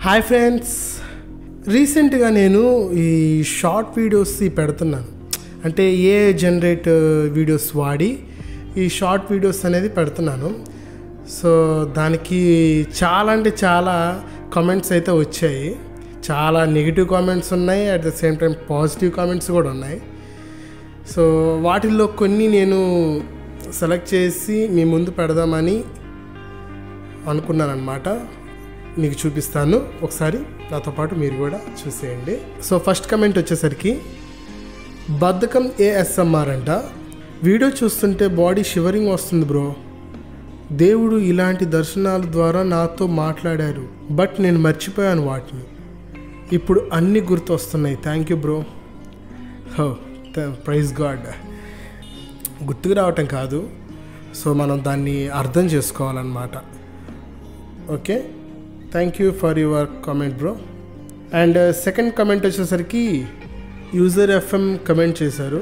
Hi friends, రీసెంట్గా నేను ఈ షార్ట్ వీడియోస్ పెడుతున్నాను. అంటే ఏ జనరేట్ వీడియోస్ వాడి ఈ షార్ట్ వీడియోస్ అనేది పెడుతున్నాను. సో దానికి చాలా అంటే చాలా కామెంట్స్ అయితే వచ్చాయి. చాలా నెగిటివ్ కామెంట్స్ ఉన్నాయి, at the same time positive comments కూడా ఉన్నాయి. సో వాటిల్లో కొన్ని నేను సెలెక్ట్ చేసి మీ ముందు పెడదామని అనుకున్నాను అన్నమాట. మీకు చూపిస్తాను, ఒకసారి నాతో పాటు మీరు కూడా చూసేయండి. సో ఫస్ట్ కమెంట్ వచ్చేసరికి బద్ధకం ఏఎస్ఎంఆర్ అంట. వీడియో చూస్తుంటే బాడీ షివరింగ్ వస్తుంది బ్రో. దేవుడు ఇలాంటి దర్శనాల ద్వారా నాతో మాట్లాడారు, బట్ నేను మర్చిపోయాను వాటిని. ఇప్పుడు అన్నీ గుర్తు వస్తున్నాయి. Thank you bro. హో, ప్రైజ్ గాడ్. గుర్తుకు రావటం కాదు, సో మనం దాన్ని అర్థం చేసుకోవాలన్నమాట. Okay, thank you for your comment bro. And second comment వచ్చేసరికి యూజర్ ఎఫ్ఎం కమెంట్ చేశారు.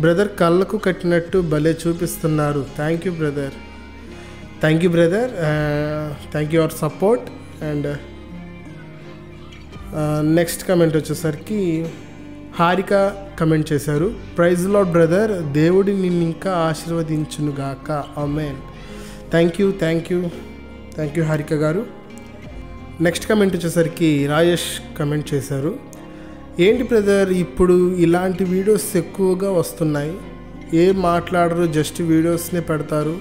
బ్రదర్ కళ్ళకు కట్టినట్టు భలే చూపిస్తున్నారు. Thank you brother. Thank you brother. Thank you for support. And next comment వచ్చేసరికి హారిక కమెంట్ చేశారు. ప్రైజ్ లార్డ్ బ్రదర్, దేవుడి నిన్ను ఇంకా ఆశీర్వదించునుగాక. ఆమేన్. థ్యాంక్ యూ హారిక గారు. నెక్స్ట్ కమెంట్ వచ్చేసరికి రాజేష్ కమెంట్ చేశారు. ఏంటి బ్రదర్, ఇప్పుడు ఇలాంటి వీడియోస్ ఎక్కువగా వస్తున్నాయి. ఏం మాట్లాడరు, జస్ట్ వీడియోస్నే పెడతారు.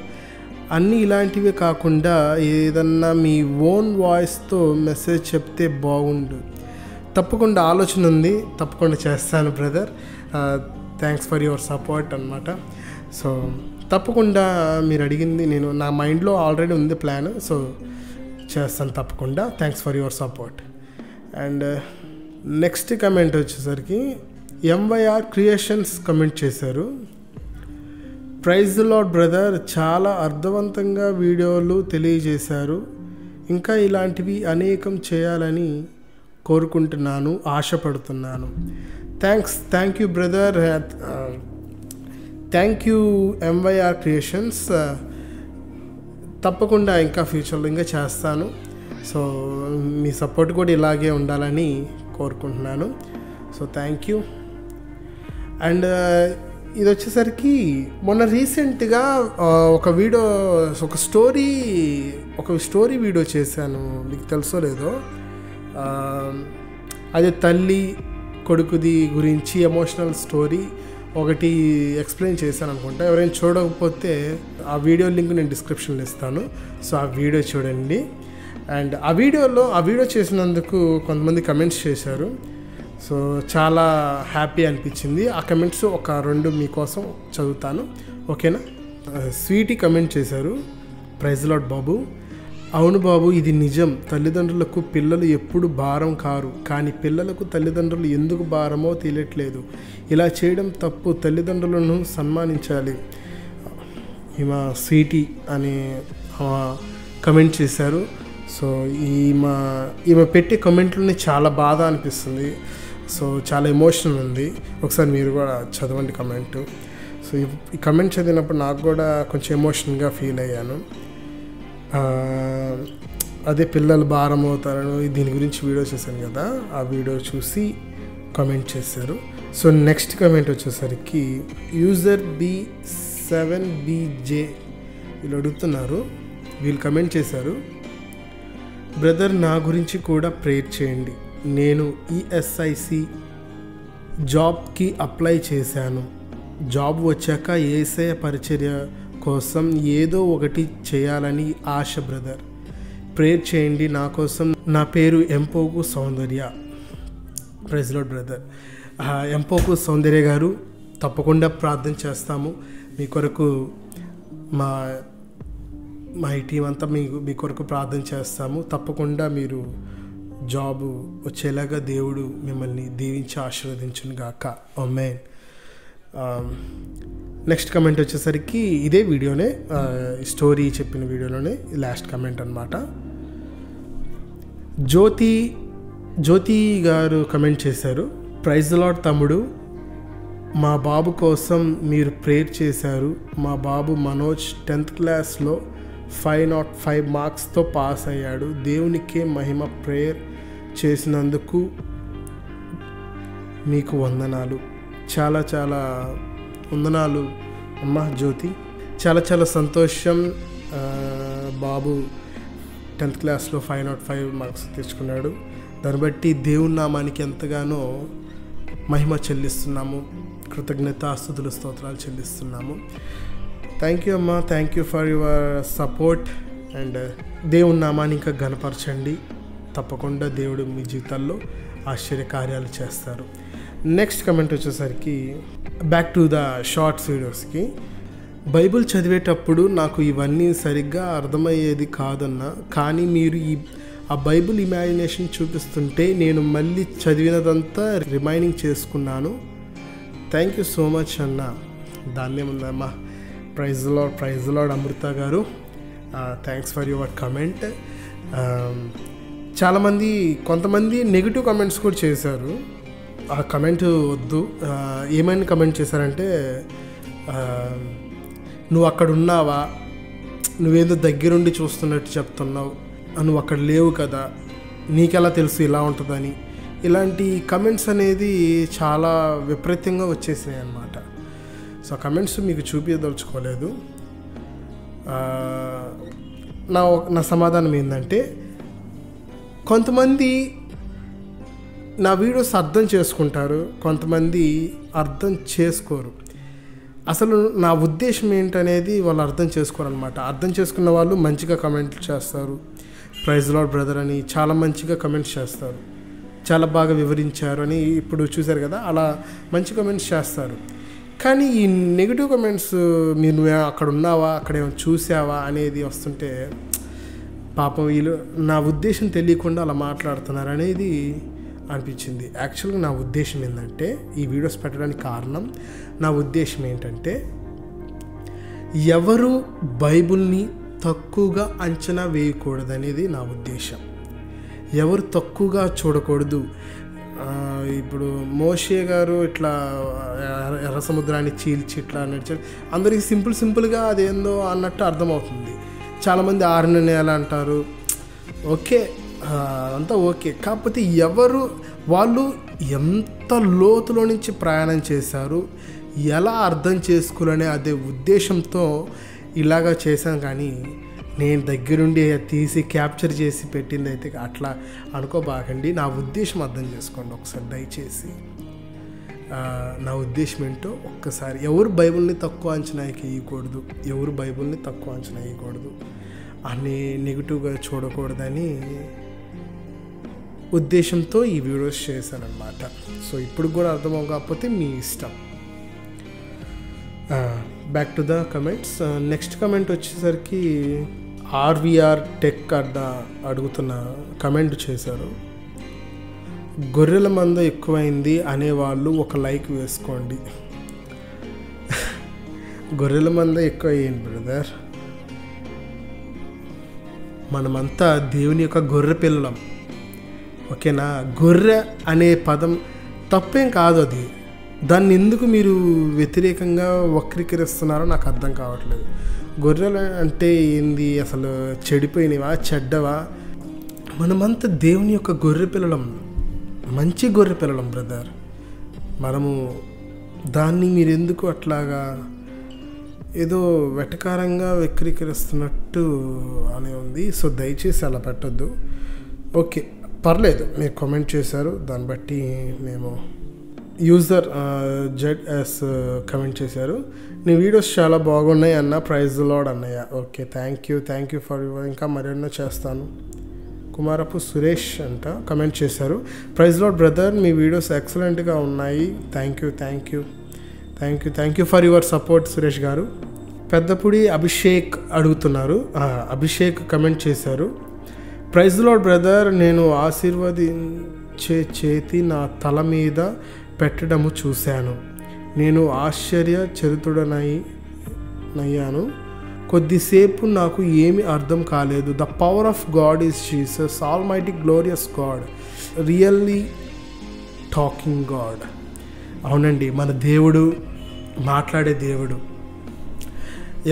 అన్నీ ఇలాంటివే కాకుండా ఏదన్నా మీ ఓన్ వాయిస్తో మెసేజ్ చెప్తే బాగుండు. తప్పకుండా ఆలోచన ఉంది, తప్పకుండా చేస్తాను brother. Thanks for your support అన్నమాట. సో తప్పకుండా మీరు అడిగింది నేను నా మైండ్లో ఆల్రెడీ ఉంది ప్లాన్. సో చేస్తాను తప్పకుండా. Thanks for your support. And next comment వచ్చేసరికి ఎంవైఆర్ క్రియేషన్స్ కమెంట్ చేశారు. ప్రైజ్ ది లార్డ్ బ్రదర్, చాలా అర్థవంతంగా వీడియోలు తెలియజేశారు. ఇంకా ఇలాంటివి అనేకం చేయాలని కోరుకుంటున్నాను, ఆశపడుతున్నాను. Thank you brother. Thank you MYR creations. తప్పకుండా ఇంకా ఫ్యూచర్లో ఇంకా చేస్తాను. సో మీ సపోర్ట్ కూడా ఇలాగే ఉండాలని కోరుకుంటున్నాను. So thank you. అండ్ ఇది వచ్చేసరికి మొన్న రీసెంట్గా ఒక స్టోరీ వీడియో చేశాను. మీకు తెలుసో లేదో, అదే తల్లి కొడుకుది గురించి ఎమోషనల్ స్టోరీ ఒకటి ఎక్స్ప్లెయిన్ చేశాను అనుకుంటా. ఎవరైనా చూడకపోతే ఆ వీడియో లింక్ నేను డిస్క్రిప్షన్లో ఇస్తాను. సో ఆ వీడియో చూడండి. అండ్ ఆ వీడియో చేసినందుకు కొంతమంది కమెంట్స్ చేశారు. సో చాలా హ్యాపీ అనిపించింది. ఆ కమెంట్స్ ఒక 2 మీకోసం చదువుతాను, ఓకేనా? స్వీటీ కమెంట్ చేశారు. ప్రైజ్ లార్డ్ బాబు. అవును బాబు, ఇది నిజం. తల్లిదండ్రులకు పిల్లలు ఎప్పుడు భారం కారు, కానీ పిల్లలకు తల్లిదండ్రులు ఎందుకు భారమో తెలియట్లేదు. ఇలా చేయడం తప్పు. తల్లిదండ్రులను సన్మానించాలి. స్వీటీ అని కమెంట్ చేశారు. సో ఈమె పెట్టే కమెంట్లని చాలా బాధ అనిపిస్తుంది. సో చాలా ఎమోషనల్ ఉంది. ఒకసారి మీరు కూడా చదవండి కమెంట్. సో ఈ కమెంట్ చదివినప్పుడు నాకు కూడా కొంచెం ఎమోషనల్గా ఫీల్ అయ్యాను. అదే పిల్లలు భారం అవుతారని దీని గురించి వీడియో చేశాను కదా, ఆ వీడియో చూసి కమెంట్ చేశారు. సో నెక్స్ట్ కమెంట్ వచ్చేసరికి యూజర్ B7BJ వీళ్ళు అడుగుతున్నారు. వీళ్ళు కమెంట్ చేశారు. బ్రదర్, నా గురించి కూడా ప్రేయర్ చేయండి. నేను ESIC జాబ్కి అప్లై చేశాను. జాబ్ వచ్చాక యేసయ్య పరిచర్య కోసం ఏదో ఒకటి చేయాలని ఆశ బ్రదర్. ప్రేయర్ చేయండి నా కోసం. నా పేరు ఎంపోకు సౌందర్య. Praise lord brother. ఎంపోకు సౌందర్య గారు, తప్పకుండా ప్రార్థన చేస్తాము మీ కొరకు. మా ఈ టీం అంతా మీ కొరకు ప్రార్థన చేస్తాము. తప్పకుండా మీరు జాబ్ వచ్చేలాగా దేవుడు మిమ్మల్ని దీవించి ఆశీర్వదించును గాక. ఆమేన్. నెక్స్ట్ కమెంట్ వచ్చేసరికి ఇదే వీడియోనే, స్టోరీ చెప్పిన వీడియోలోనే లాస్ట్ కమెంట్ అన్నమాట. జ్యోతి గారు కమెంట్ చేశారు. ప్రైజ్ ది లార్డ్ తమ్ముడు, మా బాబు కోసం మీరు ప్రేయర్ చేశారు. మా బాబు మనోజ్ 10th క్లాస్లో 505 మార్క్స్తో పాస్ అయ్యాడు. దేవునికే మహిమ. ప్రేయర్ చేసినందుకు మీకు వందనాలు. చాలా చాలా వందనాలు అమ్మ జ్యోతి. చాలా చాలా సంతోషం. బాబు 10th క్లాస్లో 505 మార్క్స్ తెచ్చుకున్నాడు. దాన్ని బట్టి దేవుని నామానికి ఎంతగానో మహిమ చెల్లిస్తున్నాము, కృతజ్ఞతాస్తుతులు స్తోత్రాలు చెల్లిస్తున్నాము. థ్యాంక్ యూ అమ్మా, thank you for your support. And దేవుని నామాన్ని ఇంకా ఘనపరచండి. తప్పకుండా దేవుడు మీ జీవితాల్లో ఆశ్చర్యకార్యాలు చేస్తారు. నెక్స్ట్ కమెంట్ వచ్చేసరికి బ్యాక్ టు ద షార్ట్స్ వీడియోస్కి. బైబిల్ చదివేటప్పుడు నాకు ఇవన్నీ సరిగ్గా అర్థమయ్యేది కాదన్నా, కానీ మీరు ఆ బైబిల్ ఇమాజినేషన్ చూపిస్తుంటే నేను మళ్ళీ చదివినదంతా రిమైనింగ్ చేసుకున్నాను. థ్యాంక్ యూ సో మచ్ అన్న. దాన్నే ఉందమ్మా. ప్రైజ్ లార్డ్ అమృత గారు, థ్యాంక్స్ ఫర్ యువర్ కమెంట్. కొంతమంది నెగిటివ్ కమెంట్స్ కూడా చేశారు. ఆ కమెంట్ వద్దు. ఏమైనా కమెంట్ చేశారంటే, నువ్వు అక్కడ ఉన్నావా, నువ్వేదో దగ్గరుండి చూస్తున్నట్టు చెప్తున్నావు, నువ్వు అక్కడ లేవు కదా, నీకెలా తెలుసు ఇలా ఉంటుందని, ఇలాంటి కమెంట్స్ అనేది చాలా విపరీతంగా వచ్చేసినాయి అన్నమాట. సో ఆ కమెంట్స్ మీకు చూపించదలుచుకోలేదు. నా సమాధానం ఏంటంటే, కొంతమంది నా వీడియోస్ అర్థం చేసుకుంటారు, కొంతమంది అర్థం చేసుకోరు. అసలు నా ఉద్దేశం ఏంటనేది వాళ్ళు అర్థం చేసుకోరనమాట. అర్థం చేసుకున్న వాళ్ళు మంచిగా కమెంట్లు చేస్తారు. ప్రైజ్ లార్డ్ బ్రదర్ అని చాలా మంచిగా కమెంట్స్ చేస్తారు, చాలా బాగా వివరించారు అని ఇప్పుడు చూశారు కదా, అలా మంచి కమెంట్స్ చేస్తారు. కానీ ఈ నెగిటివ్ కమెంట్స్, మీరు అక్కడ ఉన్నావా, అక్కడ ఏమైనా చూసావా అనేది వస్తుంటే, పాపం వీళ్ళు నా ఉద్దేశం తెలియకుండా అలా మాట్లాడుతున్నారు అనేది అనిపించింది. యాక్చువల్గా నా ఉద్దేశం ఏంటంటే, ఈ వీడియోస్ పెట్టడానికి కారణం, నా ఉద్దేశం ఏంటంటే, ఎవరు బైబిల్ని తక్కువగా అంచనా వేయకూడదు అనేది నా ఉద్దేశం. ఎవరు తక్కువగా చూడకూడదు. ఇప్పుడు మోషే గారు ఇట్లా ఎర్ర సముద్రాన్ని చీల్చి ఇట్లా నడిచారు, అందరికీ సింపుల్గా అదేందో అన్నట్టు అర్థమవుతుంది. చాలామంది 6 నెలలు అంటారు, ఓకే అంతా ఓకే. కాకపోతే వాళ్ళు ఎంత లోతులో నుంచి ప్రయాణం చేశారు, ఎలా అర్థం చేసుకోవాలనే అదే ఉద్దేశంతో ఇలాగా చేశాను. కానీ నేను దగ్గరుండి తీసి క్యాప్చర్ చేసి పెట్టింది అయితే అట్లా అనుకోబాకండి. నా ఉద్దేశం అర్థం చేసుకోండి ఒకసారి దయచేసి. నా ఉద్దేశం ఏంటో ఒక్కసారి, ఎవరు బైబిల్ని తక్కువ అంచనా వేయకూడదు అని నెగిటివ్గా చూడకూడదని ఉద్దేశంతో ఈ వీడియోస్ చేశానన్నమాట. సో ఇప్పుడు కూడా అర్థం కాకపోతే మీ ఇష్టం. Back to the comments. Next comment వచ్చేసరికి ఆర్వీఆర్ టెక్ అడుగుతున్న కమెంట్ చేశారు. గొర్రెల మంద ఎక్కువైంది అనేవాళ్ళు ఒక లైక్ వేసుకోండి. గొర్రెల మంద ఎక్కువ అయ్యింది బ్రదర్. మనమంతా దేవుని యొక్క గొర్రె పిల్లలం, ఓకేనా? గొర్రె అనే పదం తప్పేం కాదు. అది దాన్ని ఎందుకు మీరు వ్యతిరేకంగా వక్రీకరిస్తున్నారో నాకు అర్థం కావట్లేదు. గొర్రెలు అంటే ఏంది అసలు? చెడిపోయినవా, చెడ్డవా? మనమంతా దేవుని యొక్క గొర్రె పిల్లలం, మంచి గొర్రె పిల్లలం బ్రదర్. మనము దాన్ని మీరు ఎందుకు అట్లాగా ఏదో వెటకారంగా వక్రీకరిస్తున్నట్టు అని ఉంది. సో దయచేసి అలా పెట్టద్దు. ఓకే, పర్లేదు, మీరు కామెంట్ చేశారు, దాన్ని బట్టి మేము యూజర్ ZS కమెంట్ చేశారు. నీ వీడియోస్ చాలా బాగున్నాయి అన్న, ప్రైజ్ లార్డ్ అన్నయ్య. ఓకే, థ్యాంక్ యూ ఫర్ ఇంకా మరెన్నో చేస్తాను. కుమారపు సురేష్ అంట కమెంట్ చేశారు. ప్రైజ్ లార్డ్ బ్రదర్, మీ వీడియోస్ ఎక్సలెంట్గా ఉన్నాయి. Thank you for your support Suresh గారు. పెద్దపుడి అభిషేక్ అడుగుతున్నారు. అభిషేక్ కమెంట్ చేశారు. ప్రైజ్ లార్డ్ బ్రదర్, నేను ఆశీర్వదించే చేతి నా తల మీద పెట్టడము చూశాను. నేను ఆశ్చర్యచరితుడనయ్యాను. కొద్దిసేపు నాకు ఏమి అర్థం కాలేదు. The power of God is Jesus, almighty glorious God, really talking God. అవునండి, మన దేవుడు మాట్లాడే దేవుడు.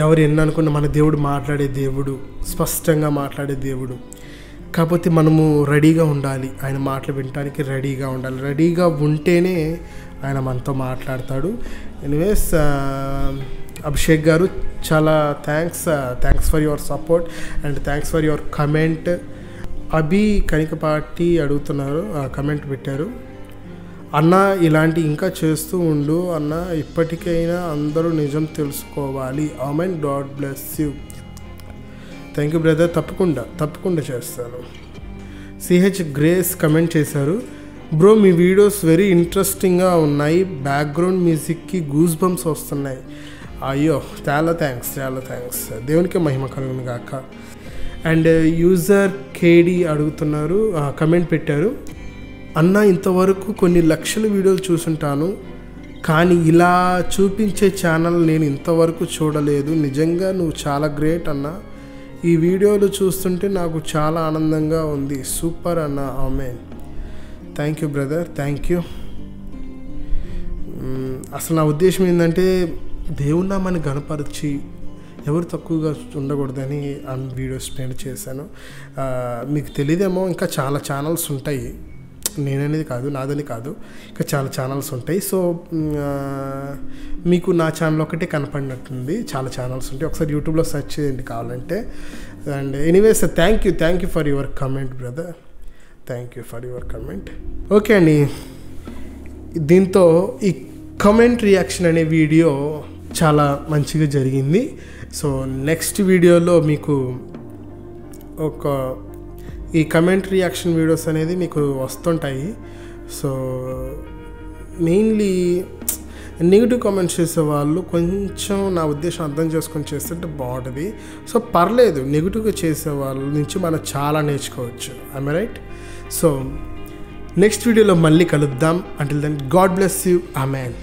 ఎవరు ఎన్ని అనుకున్న మన దేవుడు మాట్లాడే దేవుడు, స్పష్టంగా మాట్లాడే దేవుడు. కాకపోతే మనము రెడీగా ఉండాలి, ఆయన మాటలు వినడానికి రెడీగా ఉండాలి. రెడీగా ఉంటేనే ఆయన మనతో మాట్లాడతాడు. ఎనీవేస్ అభిషేక్ గారు చాలా thanks for your support and thanks for your comment. Abhi Kanikapati అడుగుతున్నారు, కమెంట్ పెట్టారు, అన్న ఇలాంటి ఇంకా చేస్తూ ఉండు అన్న, ఇప్పటికైనా అందరూ నిజం తెలుసుకోవాలి. Amen. God bless you. Thank you brother. తప్పకుండా చేస్తాను. సిహెచ్ గ్రేస్ కమెంట్ చేశారు, బ్రో మీ వీడియోస్ వెరీ ఇంట్రెస్టింగ్గా ఉన్నాయి, బ్యాక్గ్రౌండ్ మ్యూజిక్కి గూస్ బంప్స్ వస్తున్నాయి. అయ్యో చాలా థ్యాంక్స్. దేవునికి మహిమ కలుగును గాక. అండ్ యూజర్ కేడి అడుగుతున్నారు, కమెంట్ పెట్టారు, అన్న ఇంతవరకు కొన్ని లక్షల వీడియోలు చూసుంటాను, కానీ ఇలా చూపించే ఛానల్ నేను ఇంతవరకు చూడలేదు. నిజంగా నువ్వు చాలా గ్రేట్ అన్న. ఈ వీడియోలు చూస్తుంటే నాకు చాలా ఆనందంగా ఉంది. సూపర్ అన్న. Amen. Thank you brother, thank you. అసలు నా ఉద్దేశం ఏంటంటే దేవుని నామాన్ని గణపరిచి ఎవరు తక్కువగా ఉండకూడదని ఆ వీడియోస్ నేను చేశాను. మీకు తెలియదేమో, ఇంకా చాలా ఛానల్స్ ఉంటాయి, నేననేది కాదు, నాదని కాదు, ఇంకా చాలా ఛానల్స్ ఉంటాయి. సో మీకు నా ఛానల్ ఒకటే కనపడినట్టుంది, చాలా ఛానల్స్ ఉంటాయి, ఒకసారి యూట్యూబ్లో సెర్చ్ చేయండి కావాలంటే. And anyways thank you for your comment brother, thank you for your comment. Okay అండి, దీంతో ఈ కమెంట్ రియాక్షన్ అనే వీడియో చాలా మంచిగా జరిగింది. సో నెక్స్ట్ వీడియోలో మీకు ఈ కమెంట్ రియాక్షన్ వీడియోస్ అనేది మీకు వస్తుంటాయి. సో మెయిన్లీ నెగిటివ్ కామెంట్స్ చేసేవాళ్ళు కొంచెం నా ఉద్దేశం అర్థం చేసుకొని చేస్తుంటే బాగుంటుంది. సో పర్లేదు, నెగిటివ్గా చేసే వాళ్ళ నుంచి మనం చాలా నేర్చుకోవచ్చు. I'm right? సో నెక్స్ట్ వీడియోలో మళ్ళీ కలుద్దాం. Until then God bless you. Amen.